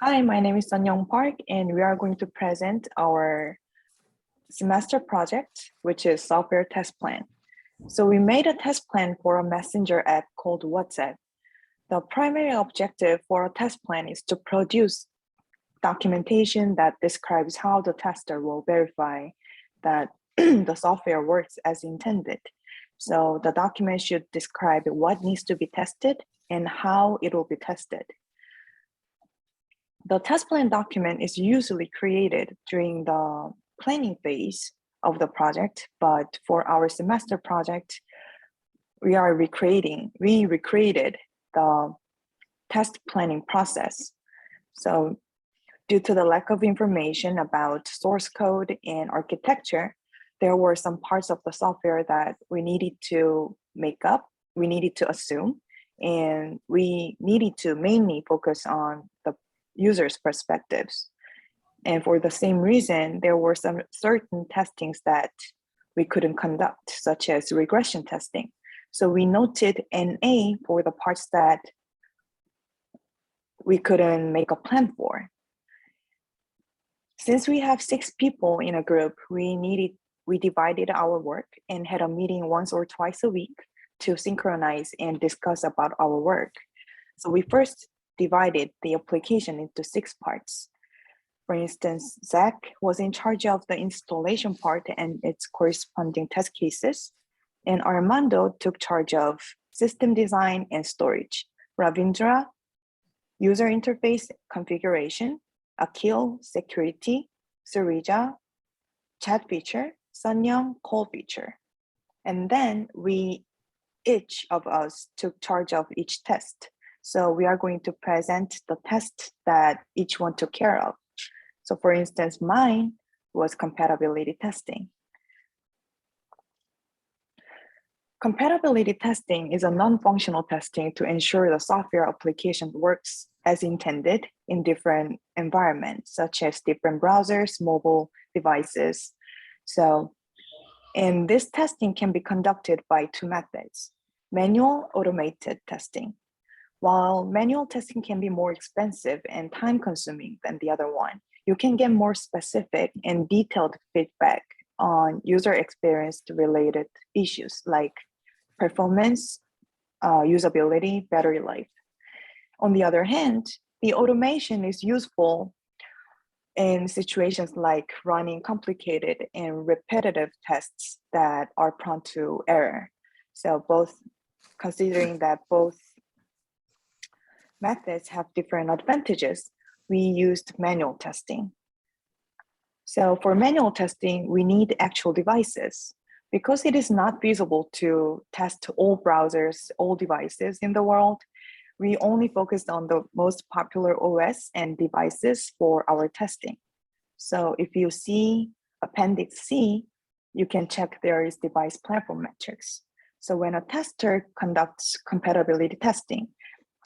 Hi, my name is Sun Young Park, and we are going to present our semester project, which is software test plan. So we made a test plan for a messenger app called WhatsApp. The primary objective for a test plan is to produce documentation that describes how the tester will verify that the software works as intended. So the document should describe what needs to be tested and how it will be tested. The test plan document is usually created during the planning phase of the project, but for our semester project, we recreated the test planning process. So due to the lack of information about source code and architecture, there were some parts of the software that we needed to make up, we needed to assume, and we needed to mainly focus on the users' perspectives. And for the same reason, there were some certain testings that we couldn't conduct, such as regression testing. So we noted NA for the parts that we couldn't make a plan for. Since we have 6 people in a group, we divided our work and had a meeting once or twice a week to synchronize and discuss about our work. So we first divided the application into 6 parts. For instance, Zach was in charge of the installation part and its corresponding test cases, and Armando took charge of system design and storage. Ravindra, user interface configuration, Akhil, security, Surija, chat feature, Sanyam, call feature. And then each of us took charge of each test. So we are going to present the test that each one took care of. So for instance, mine was compatibility testing. Compatibility testing is a non-functional testing to ensure the software application works as intended in different environments, such as different browsers, mobile devices. And this testing can be conducted by 2 methods: manual, automated testing. While manual testing can be more expensive and time-consuming than the other one, you can get more specific and detailed feedback on user experience-related issues like performance, usability, battery life. On the other hand, the automation is useful in situations like running complicated and repetitive tests that are prone to error. So considering that both methods have different advantages, we used manual testing. So for manual testing, we need actual devices. Because it is not feasible to test all browsers, all devices in the world, we only focused on the most popular OS and devices for our testing. So if you see Appendix C, you can check there is device platform metrics. So when a tester conducts compatibility testing,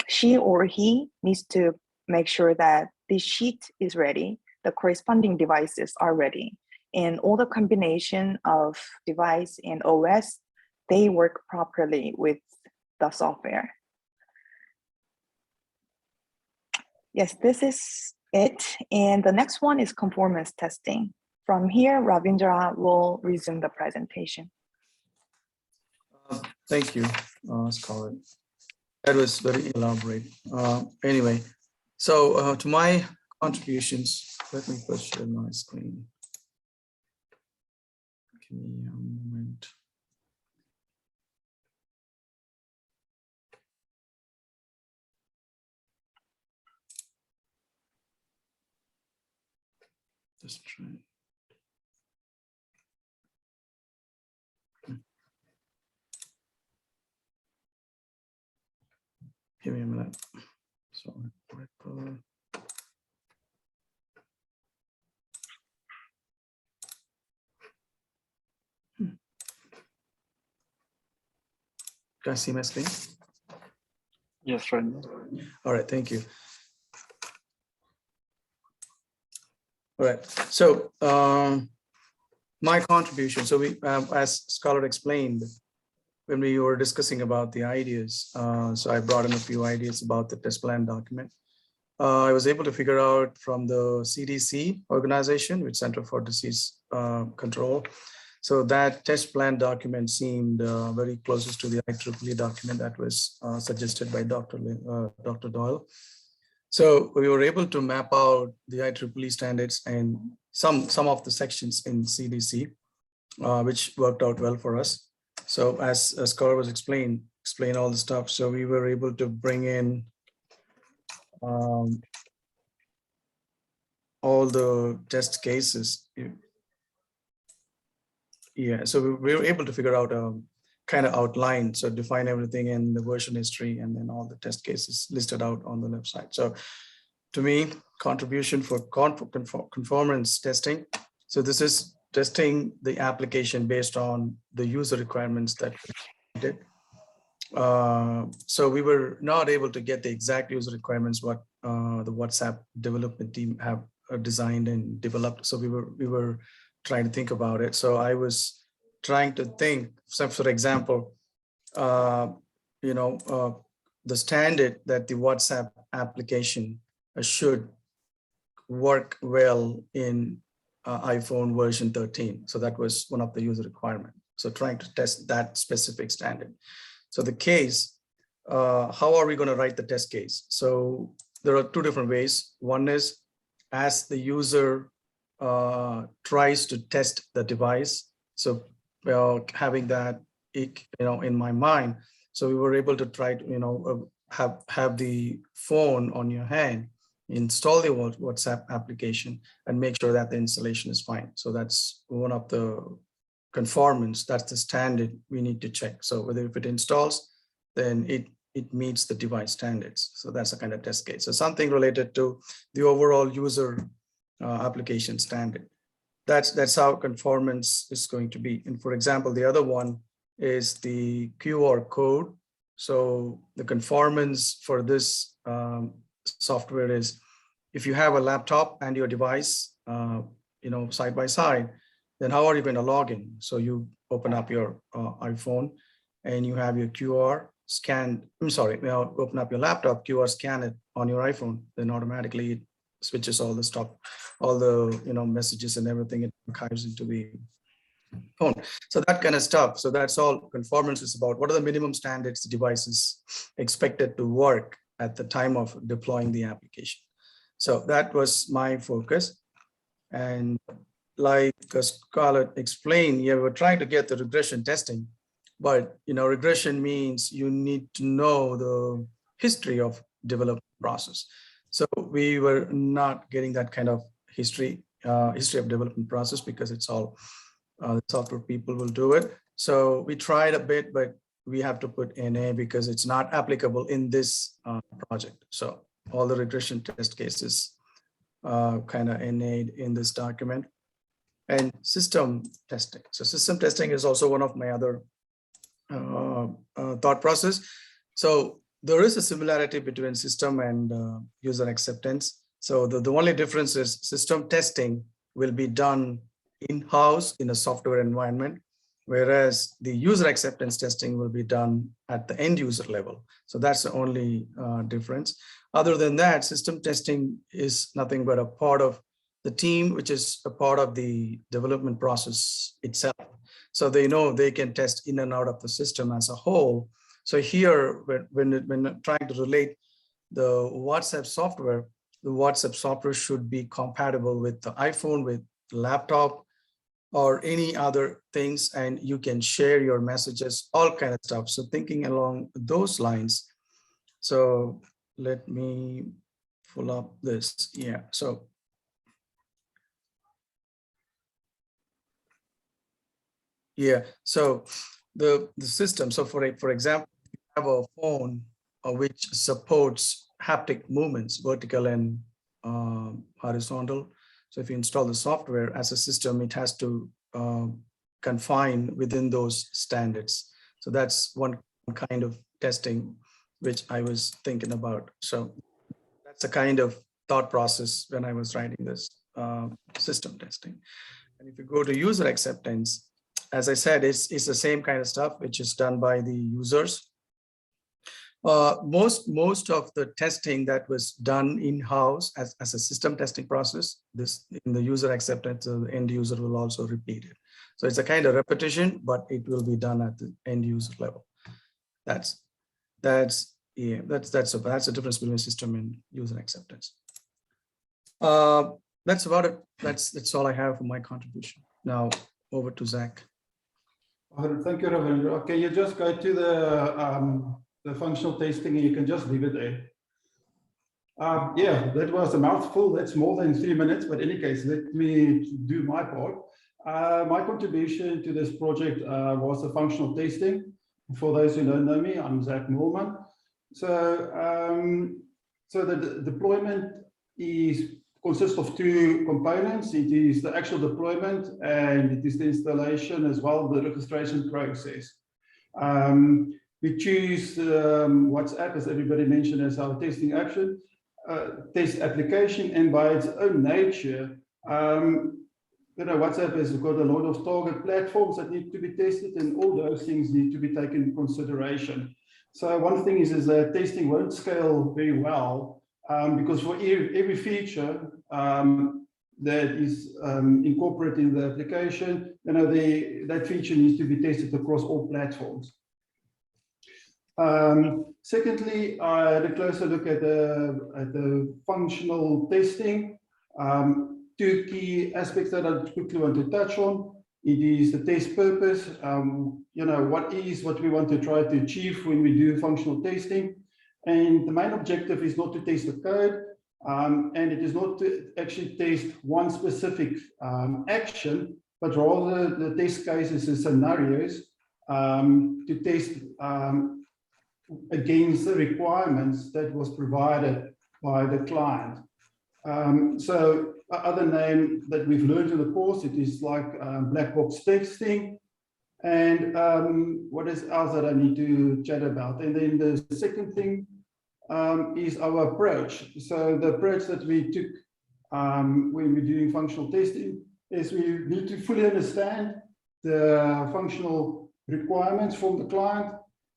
she or he needs to make sure that the sheet is ready, the corresponding devices are ready, and all the combination of device and OS, they work properly with the software. Yes, this is it. And the next one is conformance testing. From here, Ravindra will resume the presentation. Thank you, Scarlett. That was very elaborate. Anyway, so to my contributions, let me first share my screen. Give me a moment. Just try. Give me a minute. Sorry. Can I see my screen? Yes, right. All right, thank you. All right, so my contribution. So we, as Scarlett explained, when we were discussing about the ideas, so I brought in a few ideas about the test plan document. I was able to figure out from the CDC organization, which Center for Disease Control. So that test plan document seemed very closest to the IEEE document that was suggested by Dr. Doyle. So we were able to map out the IEEE standards and some of the sections in CDC, which worked out well for us. So as Scholar was explain all the stuff. So we were able to bring in all the test cases. Yeah, so we were able to figure out a kind of outline, so define everything in the version history and then all the test cases listed out on the left side. So to me, contribution for conformance testing. So this is testing the application based on the user requirements that we did. So we were not able to get the exact user requirements what the WhatsApp development team have designed and developed. So we were trying to think about it. So I was trying to think, so for example, the standard that the WhatsApp application should work well in iPhone version 13. So that was one of the user requirements. So trying to test that specific standard. So the case, how are we going to write the test case? So there are two different ways. One is as the user tries to test the device. So having that, in my mind, so we were able to try to, have the phone on your hand, install the WhatsApp application and make sure that the installation is fine. So that's one of the conformance, that's the standard we need to check. So whether if it installs, then it meets the device standards. So that's a kind of test case. So something related to the overall user application standard. That's how conformance is going to be. And for example, the other one is the QR code. So the conformance for this software is if you have a laptop and your device, side by side, then how are you going to log in? So you open up your iPhone and you have your QR scan. Open up your laptop, QR scan it on your iPhone, then automatically it switches all the stuff, all the messages and everything, it archives into the phone. So that kind of stuff. So that's all conformance is about. What are the minimum standards the device is expected to work at the time of deploying the application? So that was my focus. And like Scarlett explained, yeah, we're trying to get the regression testing, but regression means you need to know the history of development process. So we were not getting that kind of history of development process because it's all software people will do it. So we tried a bit, but we have to put NA because it's not applicable in this project. So all the regression test cases kind of NA'd in this document. And system testing. So system testing is also one of my other thought process. So there is a similarity between system and user acceptance. So the only difference is system testing will be done in-house in a software environment, whereas the user acceptance testing will be done at the end user level. So that's the only difference. Other than that, system testing is nothing but a part of the team, which is a part of the development process itself. So they know they can test in and out of the system as a whole. So here, when trying to relate the WhatsApp software, the WhatsApp software should be compatible with the iPhone, with laptop, or any other things, and you can share your messages, all kind of stuff. So thinking along those lines. So let me pull up this. Yeah, so yeah, so the system. So for example, you have a phone which supports haptic movements, vertical and horizontal. So if you install the software as a system, it has to confine within those standards. So that's one kind of testing which I was thinking about. So that's the kind of thought process when I was writing this system testing. And if you go to user acceptance, as I said, it's the same kind of stuff which is done by the users. Most of the testing that was done in-house as a system testing process, this in the user acceptance, the end user will also repeat it. So it's a kind of repetition, but it will be done at the end user level. That's a difference between system and user acceptance. That's about it. That's all I have for my contribution. Now over to Zach. Thank you, Ravindra. Okay, you just go to the functional testing and you can just leave it there. Yeah, that was a mouthful. That's more than 3 minutes, but in any case, let me do my part. My contribution to this project was the functional testing. For those who don't know me, I'm Zach Moorman. So the deployment consists of two components. It is the actual deployment and it is the installation as well, the registration process. We choose WhatsApp, as everybody mentioned, as our testing option, test application, and by its own nature, WhatsApp has got a lot of target platforms that need to be tested, and all those things need to be taken into consideration. So one thing is that testing won't scale very well because for every feature that is incorporated in the application, that feature needs to be tested across all platforms. Secondly, I had a closer look at the functional testing. Two key aspects that I quickly want to touch on. It is the test purpose. What we want to try to achieve when we do functional testing. And the main objective is not to test the code, and it is not to actually test one specific action, but rather the test cases and scenarios to test against the requirements that was provided by the client. So other name that we've learned in the course, it is like black box testing. And what is else that I need to chat about? And then the second thing is our approach. So the approach that we took when we're doing functional testing is we need to fully understand the functional requirements from the client.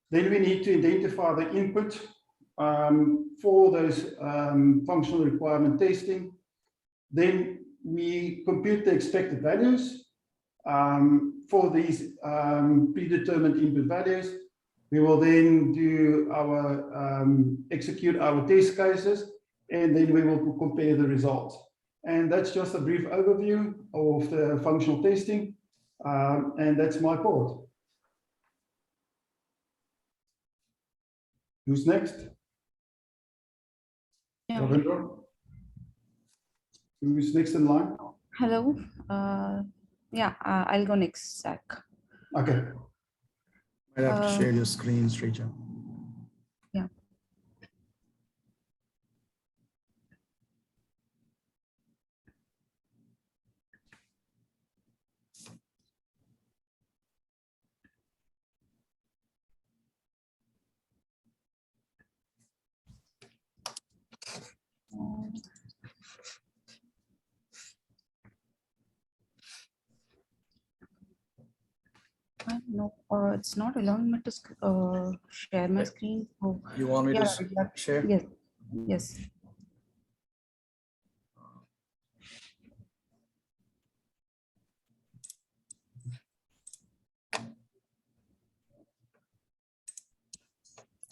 Then we need to identify the input for those functional requirement testing. Then we compute the expected values for these predetermined input values. We will then do our execute our test cases, and then we will compare the results. And that's just a brief overview of the functional testing, and that's my part. Who's next? Yeah. Ravindra? Who's next in line? Hello. I'll go next, Zach. Okay. I have to share your screen, Srija. Yeah. No, it's not allowing me to share my screen. Oh, You want me to share? Yes. Yes.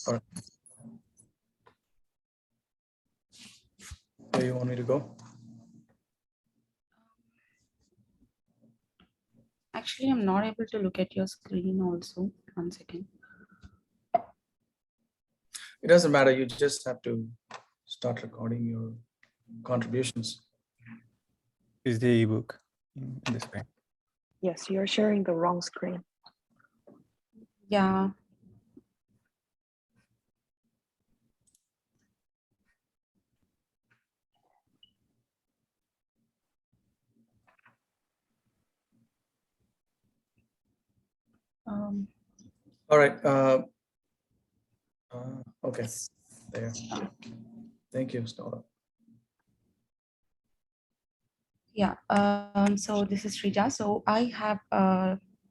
All right. Where you want me to go? Actually, I'm not able to look at your screen also. 1 second. It doesn't matter. You just have to start recording your contributions. Is the ebook in the screen? Yes, you're sharing the wrong screen. Yeah. All right. Okay. There. Thank you, Stella. Yeah. So this is Srija. So I have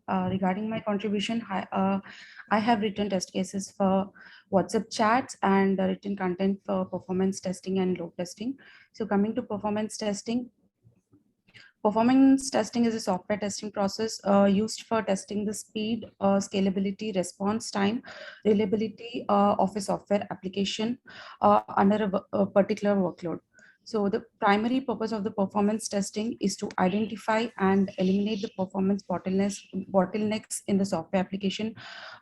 Regarding my contribution, I have written test cases for WhatsApp chats and written content for performance testing and load testing. So coming to performance testing, performance testing is a software testing process used for testing the speed, scalability, response time, reliability of a software application under a particular workload. So the primary purpose of the performance testing is to identify and eliminate the performance bottlenecks in the software application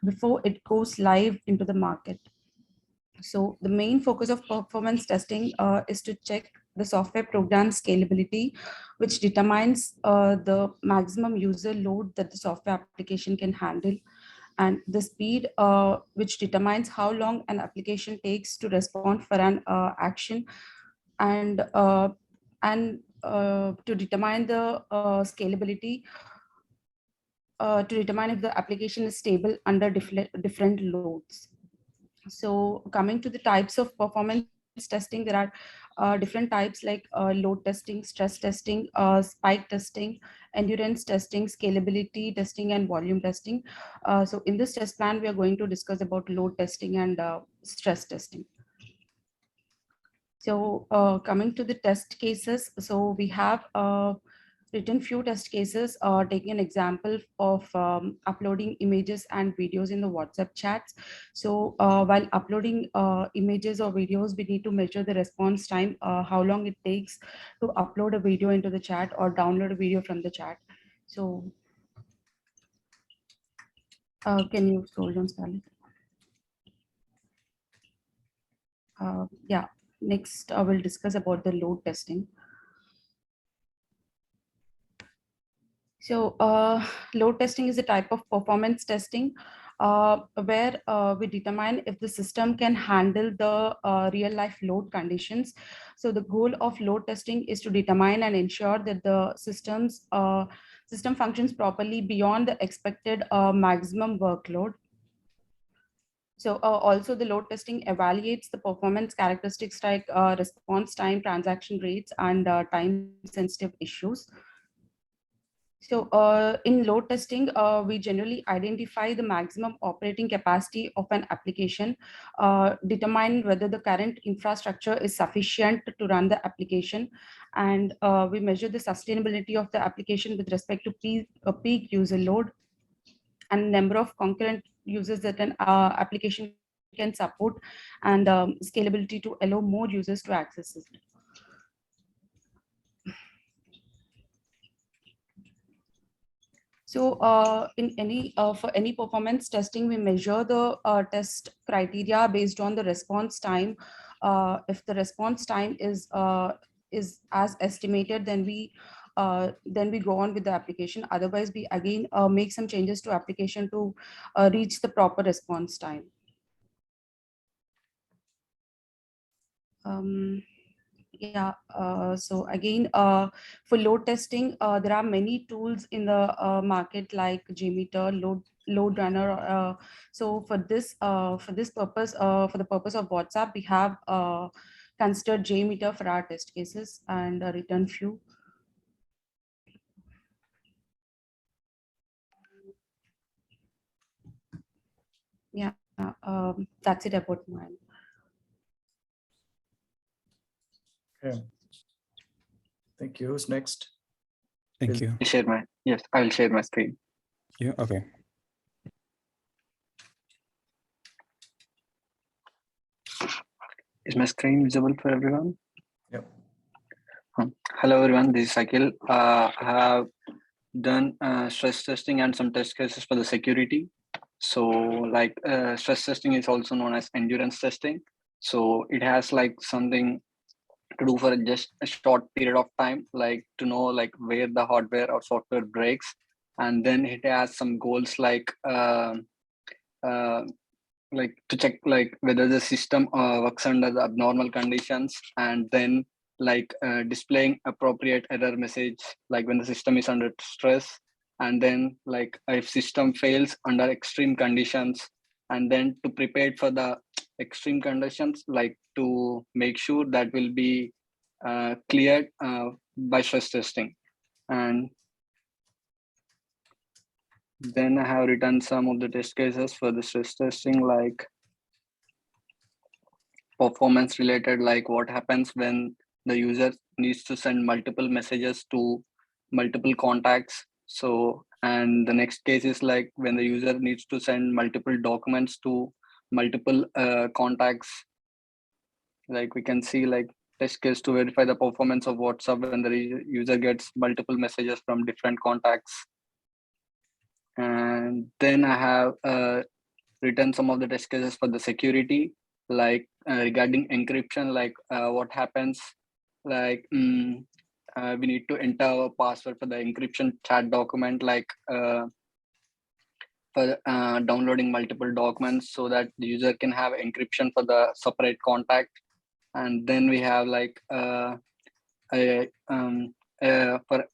before it goes live into the market. So the main focus of performance testing is to check the software program scalability, which determines the maximum user load that the software application can handle, and the speed, which determines how long an application takes to respond for an action, and to determine the scalability, to determine if the application is stable under different loads. So coming to the types of performance testing, there are different types like load testing, stress testing, spike testing, endurance testing, scalability testing, and volume testing. So in this test plan, we are going to discuss about load testing and stress testing. So coming to the test cases, so we have written few test cases, taking an example of uploading images and videos in the WhatsApp chats. So while uploading images or videos, we need to measure the response time, how long it takes to upload a video into the chat or download a video from the chat. So can you scroll down, Scarlett? Yeah, next I will discuss about the load testing. So load testing is a type of performance testing where we determine if the system can handle the real life load conditions. So the goal of load testing is to determine and ensure that the system functions properly beyond the expected maximum workload. So also the load testing evaluates the performance characteristics like response time, transaction rates, and time sensitive issues. So in load testing, we generally identify the maximum operating capacity of an application, determine whether the current infrastructure is sufficient to run the application, and we measure the sustainability of the application with respect to peak user load and number of concurrent users that an application can support, and scalability to allow more users to access it. So in any for any performance testing, we measure the test criteria based on the response time. If the response time is as estimated, then we go on with the application. Otherwise, we again make some changes to application to reach the proper response time. Yeah, so again, for load testing, there are many tools in the market like JMeter, load runner. So for this purpose, for the purpose of WhatsApp, we have considered JMeter for our test cases and written few. Yeah, that's it about mine. Okay. Thank you. Who's next? Thank you. Yes, I will share my screen. Yeah, okay. Is my screen visible for everyone? Yep. Hello everyone, this is Akhil. I have done stress testing and some test cases for the security. So like stress testing is also known as endurance testing. So it has like something to do for just a short period of time, like to know like where the hardware or software breaks. And then it has some goals like to check like whether the system works under the abnormal conditions, and then like displaying appropriate error message like when the system is under stress, and then like if system fails under extreme conditions, and then to prepare for the extreme conditions, like to make sure that will be cleared by stress testing. And Then I have written some of the test cases for the stress testing, like performance related, like what happens when the user needs to send multiple messages to multiple contacts. So, and the next case is like when the user needs to send multiple documents to multiple contacts. Like we can see like test case to verify the performance of WhatsApp when the user gets multiple messages from different contacts. And then I have written some of the test cases for the security, like regarding encryption, like what happens, like we need to enter our password for the encryption chat document, like for downloading multiple documents so that the user can have encryption for the separate contact. And then we have like for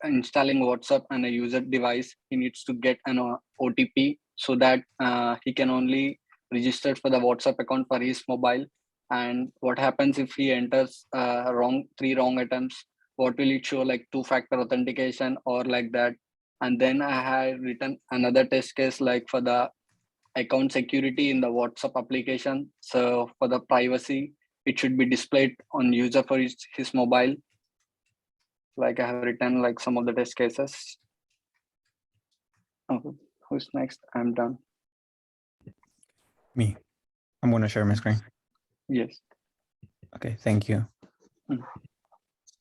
installing WhatsApp on a user device, he needs to get an OTP so that he can only register for the WhatsApp account for his mobile. And what happens if he enters three wrong attempts? What will it show, like two-factor authentication or like that? And then I had written another test case like for the account security in the WhatsApp application. So for the privacy, it should be displayed on user for his mobile. Like I have written like some of the test cases. Okay, who's next? I'm done. Me. I'm going to share my screen. Yes. Okay, thank you. Mm.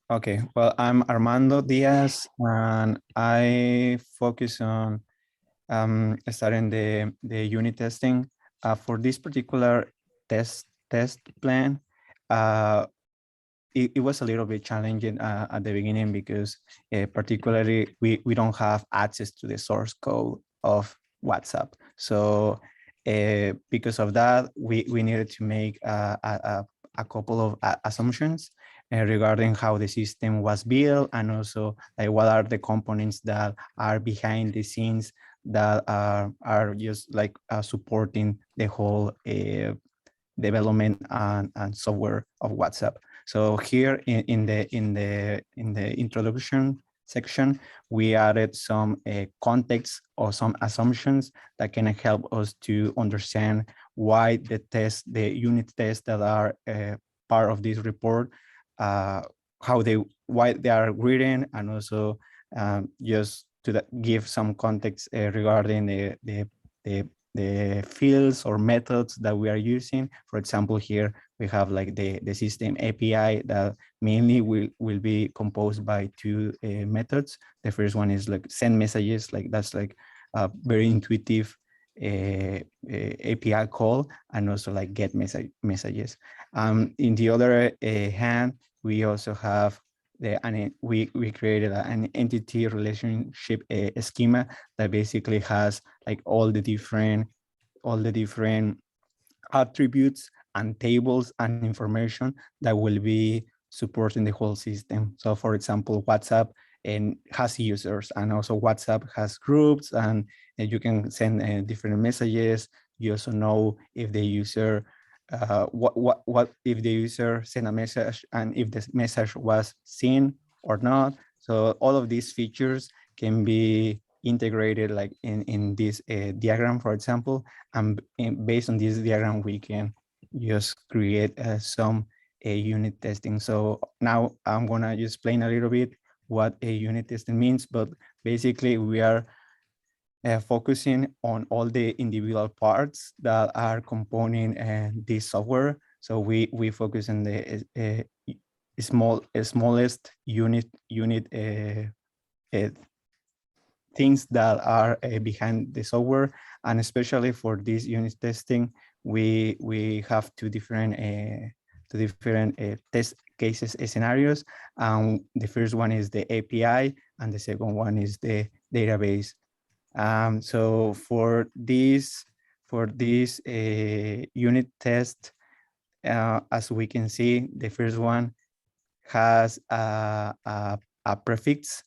Okay, well, I'm Armando Diaz, and I focus on starting the unit testing. For this particular test plan, it was a little bit challenging at the beginning because particularly we don't have access to the source code of WhatsApp. So because of that, we needed to make a couple of assumptions regarding how the system was built, and also like what are the components that are behind the scenes that are just like supporting the whole development and software of WhatsApp. So here in the introduction section, we added some context or some assumptions that can help us to understand why the unit tests that are part of this report, why they are written, and also just to give some context regarding the fields or methods that we are using. For example, here we have like the system API that mainly will be composed by two methods. The first one is like send messages, like that's like a very intuitive API call, and also like get messages. In the other hand, we also have we created an entity relationship schema that basically has like all the different attributes and tables and information that will be supporting the whole system. So for example, WhatsApp has users, and also WhatsApp has groups, and you can send different messages. You also know if the user what if the user sent a message and if the message was seen or not. So all of these features can be integrated like in this diagram, for example, and based on this diagram, we can just create some unit testing. So now I'm gonna just explain a little bit what a unit testing means, but basically we are focusing on all the individual parts that are composing this software. So we focus on the smallest unit things that are behind the software, and especially for this unit testing, we have two different test cases scenarios. The first one is the API, and the second one is the database. So for this unit test, as we can see, the first one has a prefix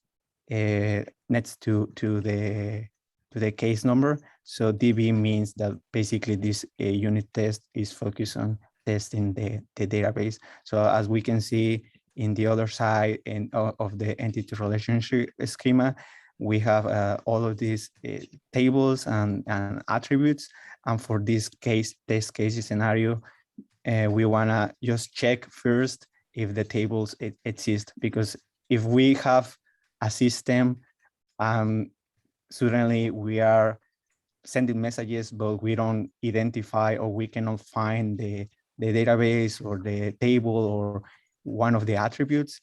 next to the case number. So DB means that basically this unit test is focused on testing the database. So as we can see in the other side of the entity relationship schema, we have all of these tables and attributes. And for this test case scenario, we wanna just check first if the tables exist, because if we have a system, suddenly we are sending messages, but we don't identify or we cannot find the database or the table or one of the attributes,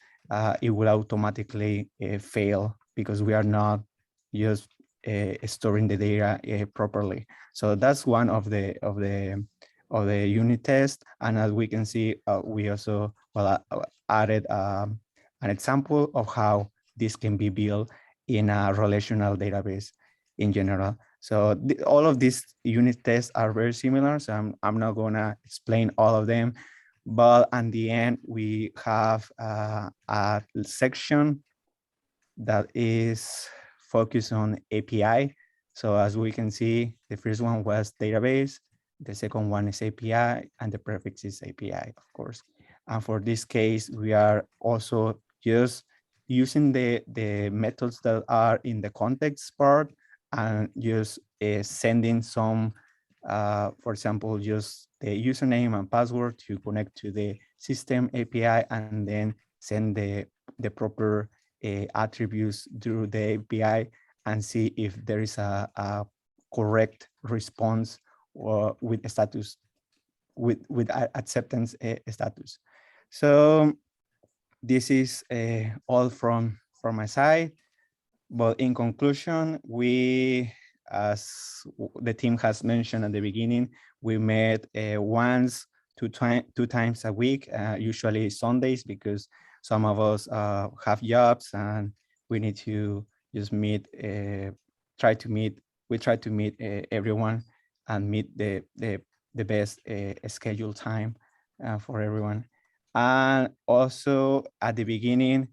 it will automatically fail because we are not just storing the data properly. So that's one of the unit test. And as we can see, we also added an example of how this can be built in a relational database in general. So all of these unit tests are very similar. So I'm not gonna explain all of them, but at the end we have a section that is focused on API. So as we can see, the first one was database, the second one is API, and the prefix is API, of course. And for this case, we are also just using the methods that are in the context part and just sending some, for example, just the username and password to connect to the system API, and then send the proper attributes through the API and see if there is a correct response or with status, with acceptance status. So this is all from my side. But in conclusion, we, as the team has mentioned at the beginning, we met once, two times a week, usually Sundays, because some of us have jobs and we need to just meet, we try to meet everyone and meet the best scheduled time for everyone. And also at the beginning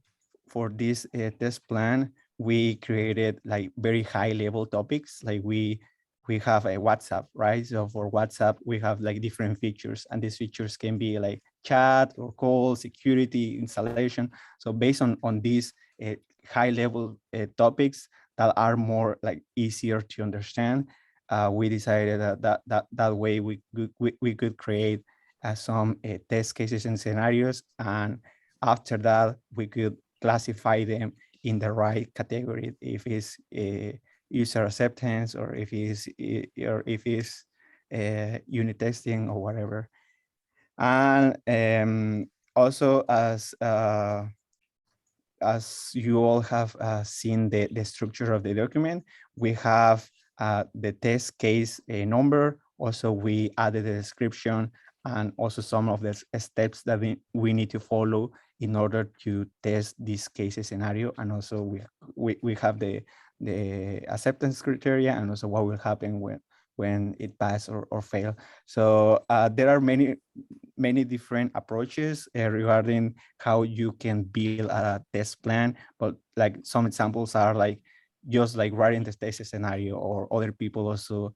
for this test plan, we created like very high level topics. Like we have a WhatsApp, right? So for WhatsApp, we have like different features, and these features can be like chat or call, security, installation. So based on these high level topics that are more like easier to understand, we decided that way we could create some test cases and scenarios, and after that we could classify them in the right category, if it's user acceptance or if it's unit testing or whatever. And also, as you all have seen the structure of the document, we have the test case number. Also, we added the description and also some of the steps that we need to follow in order to test this case scenario. And also we have the acceptance criteria and also what will happen when it pass or fail. So there are many different approaches regarding how you can build a test plan, but like some examples are like just like writing the test scenario, or other people also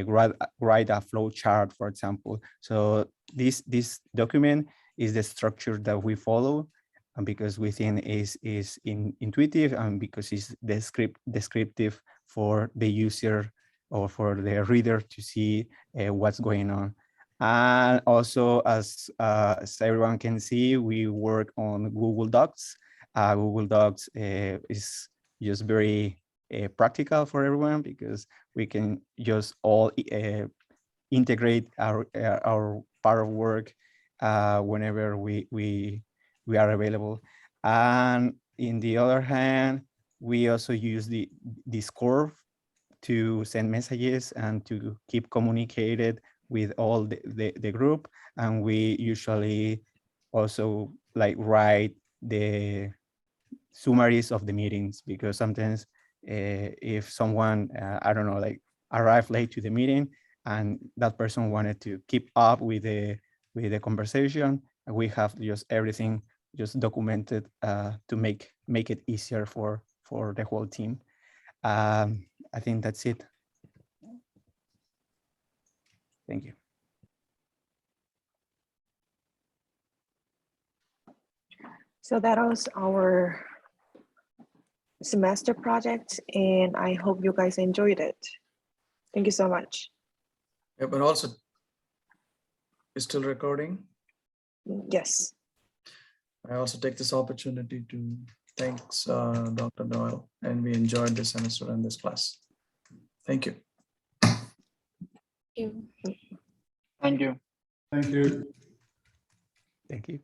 write a flow chart, for example. So this document is the structure that we follow, and because we think is intuitive, and because it's descriptive for the user or for the reader to see what's going on. And also, as everyone can see, we work on Google Docs. Google Docs is just very practical for everyone, because we can just all integrate our part of work whenever we are available. And in the other hand, we also use the Discord to send messages and to keep communicated with all the group. And we usually also like write the summaries of the meetings, because sometimes if someone, I don't know, like arrived late to the meeting and that person wanted to keep up with the conversation, we have just everything just documented to make it easier for the whole team. I think that's it. Thank you. So that was our semester project, and I hope you guys enjoyed it. Thank you so much. Yeah, but also, it's still recording. Yes. I also take this opportunity to thanks Dr. Doyle, and we enjoyed this semester and this class. Thank you. Thank you. Thank you. Thank you.